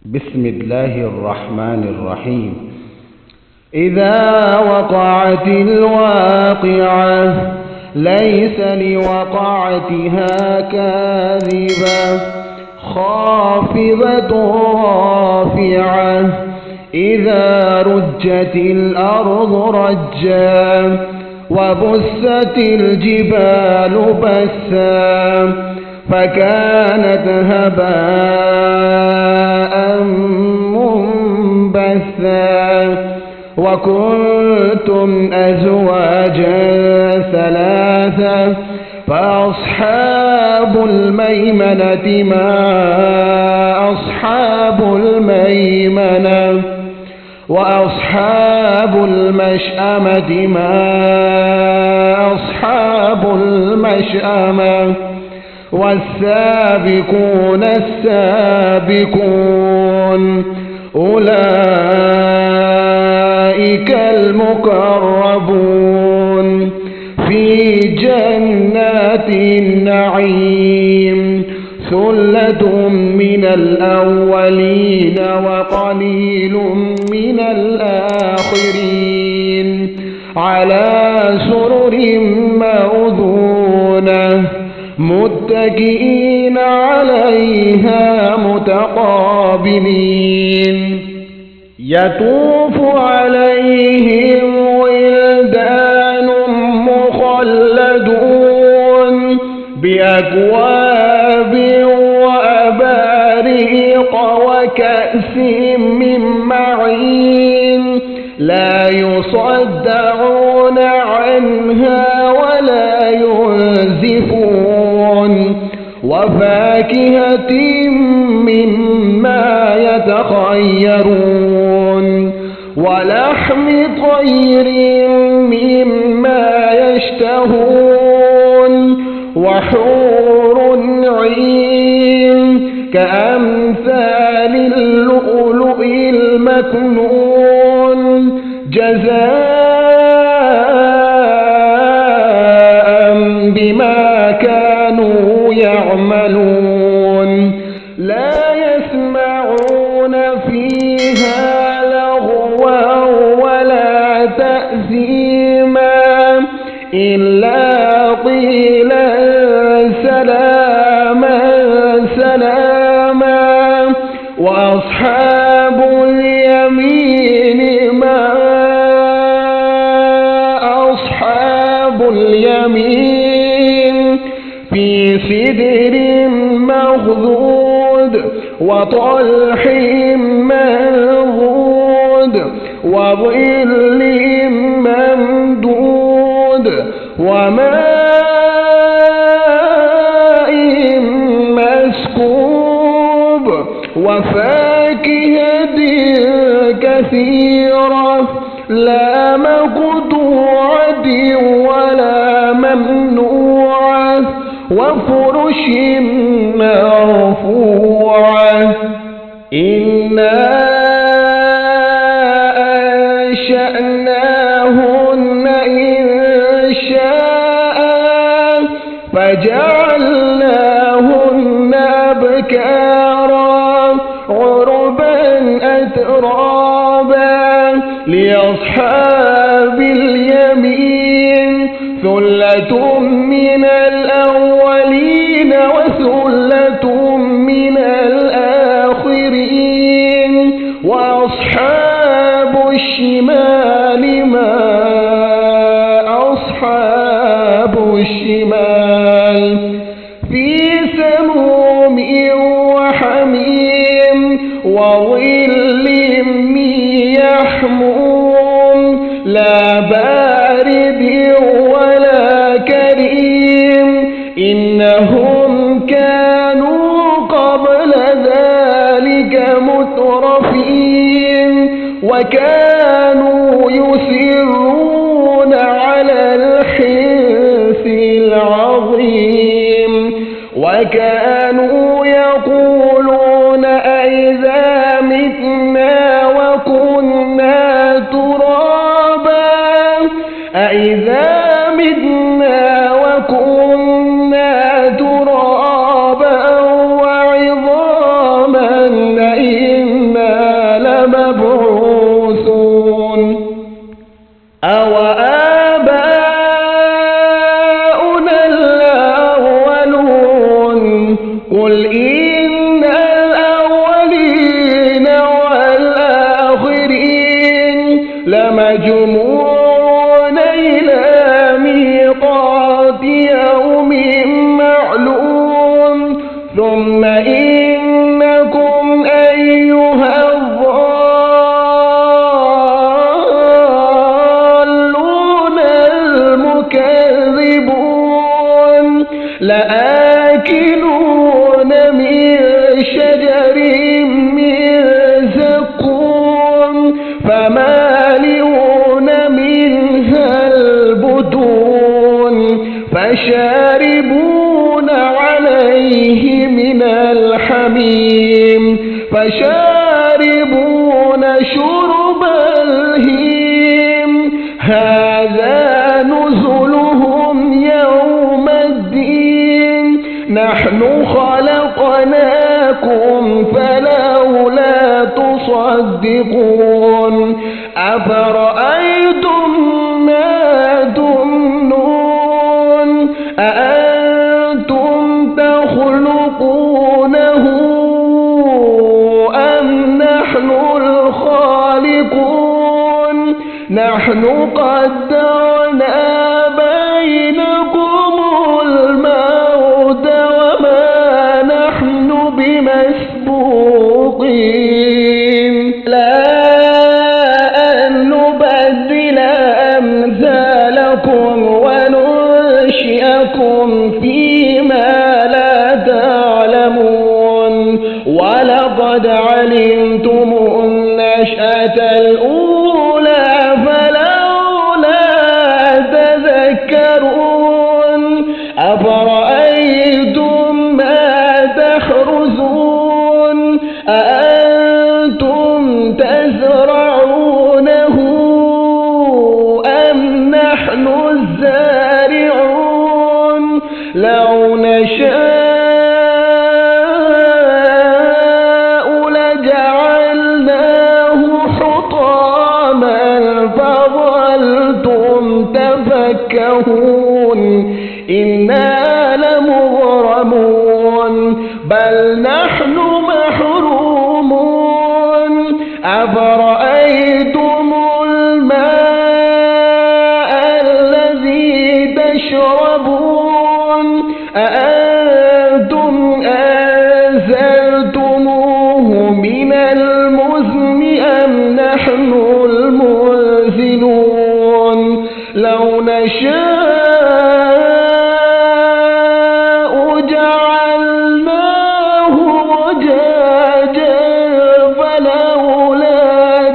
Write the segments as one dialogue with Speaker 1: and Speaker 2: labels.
Speaker 1: بسم الله الرحمن الرحيم. إذا وقعت الواقعة ليس لوقعتها كاذبة خافضة رافعة إذا رجت الأرض رجا وبست الجبال بسا فكانت هباء منبثا وكنتم أزواجا ثلاثة فأصحاب الميمنة ما أصحاب الميمنة وأصحاب المشأمة ما أصحاب المشأمة والسابقون السابقون أولئك المقربون في جنات النعيم ثلة من الأولين وقليل من الآخرين على سرر موضونة متكئين عليها متقابلين يطوف عليهم ولدان مخلدون بأكواب وأباريق وكأس من معين لا يصدعون عنها ولا ينزفون وفاكهة مما يتخيرون ولحم طير مما يشتهون وحور عين كأمثال اللؤلؤ المكنون جزاء بما كانوا يعملون لا يسمعون فيها لغوا ولا تأثيما إلا قيلا سلاما سلاما وأصحاب اليمين ما أصحاب اليمين في سدر مخضود وطلح منضود وظل ممدود وماء مسكوب وفاكهة كثيرة لا مقطوعة ولا ممنوعة وفرش مرفوعة إنا أنشأناهن إنشاء فجعلناهن أبكارا عربا أترابا لأصحاب اليمين ثلة من الأولين وثلة من الآخرين وأصحاب الشمال ما أصحاب الشمال في سموم وحميم وظل من يحموم لا بارد ولا كريم إنهم كانوا قبل ذلك مترفين وكانوا يصرون على الحنث العظيم وكانوا يقولون أئذا متنا وكنا ترابا أئذا متنا وكنا ترابا وعظاما إنا لمجموعون إلى ميقات يوم معلوم ثم إنكم أيها الضالون المكذبون لآكلون من شجر من زقوم فمالئون منها البطون فشاربون عليه من الحميم فشاربون شرب الهيم هذا نزلهم يوم الدين نحن خلقناكم فلولا تصدقون أفرأيتم ما تمنون أأنتم تخلقونه أم نحن الخالقون نحن قدرنا بينكم الموت وما نحن بمسبوقين لا أن نبدل أمثالكم وننشئكم فيما لا تعلمون ولقد علمتم النشأة الأولى فلولا تذكرون أفرأيتم ما تحرثون أأنتم تزرعونه أم نحن الزارعون لو نشاء لجعلناه حطاما فظلتم تفكهون إنا لمغرمون بل نحن محرومون أفرأيتم الماء الذي تشربون أأنتم أنزلتموه من المزن أم نحن المنزلون لو نشاء جعلناه أجاجا فلولا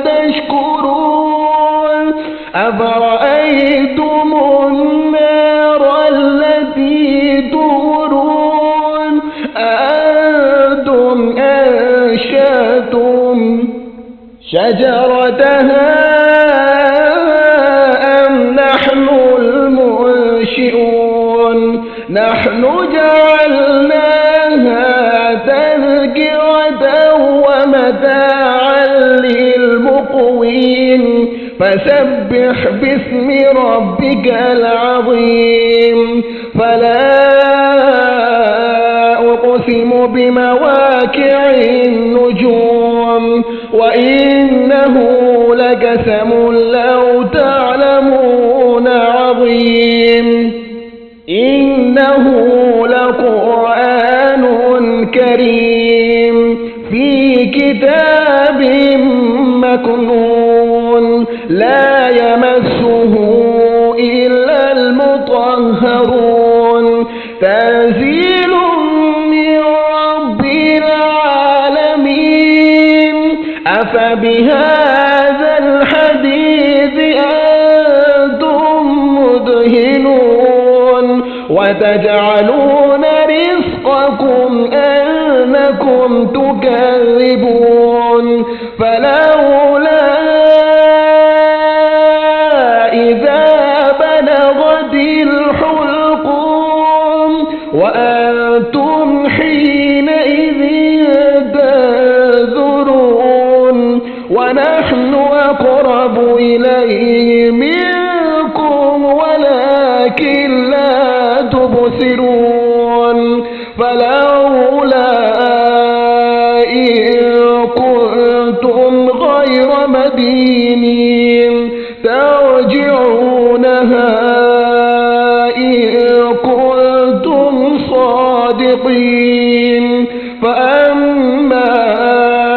Speaker 1: تشكرون أفرأيتم النار التي تورون أأنتم أنشأتم شجرتها أم نحن المنشئون نحن جعلناها تذكرة ومتاعا للمقوين فسبح باسم ربك العظيم فلا أقسم بمواقع النجوم وإنه لقسم لو تعلمون عظيم إنه لقرآن كريم في كتاب مكنون لا يمسه إلا المطهرون تنزيل من رب العالمين أفبهذا الحديث أنتم مدهنون وتجعلون رزقكم أنكم تكذبون فلولا إذا بلغت الحلقوم وأنتم حينئذ تنظرون ونحن أقرب إليه منكم ولكن لا تبصرون فلولا إن كنتم غير مدينين ترجعونها إن كنتم صادقين. فأما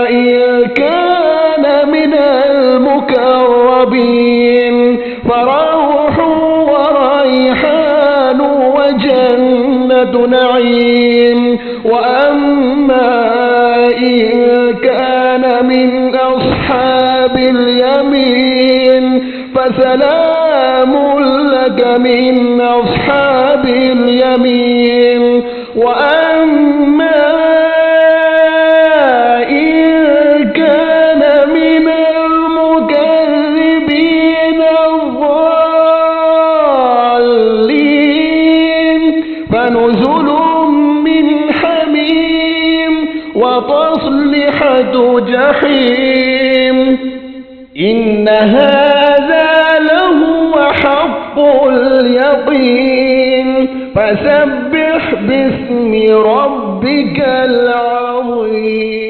Speaker 1: إن كان من المقربين فروح وريحان وجنة نعيم. وأما إن كان من أصحاب اليمين فسلام لك من أصحاب اليمين. وأما إن كان من المكذبين الضالين فنزل من حميم وتصلحة جحيم. إن هذا لهو حق اليقين. فسبح باسم ربك العظيم.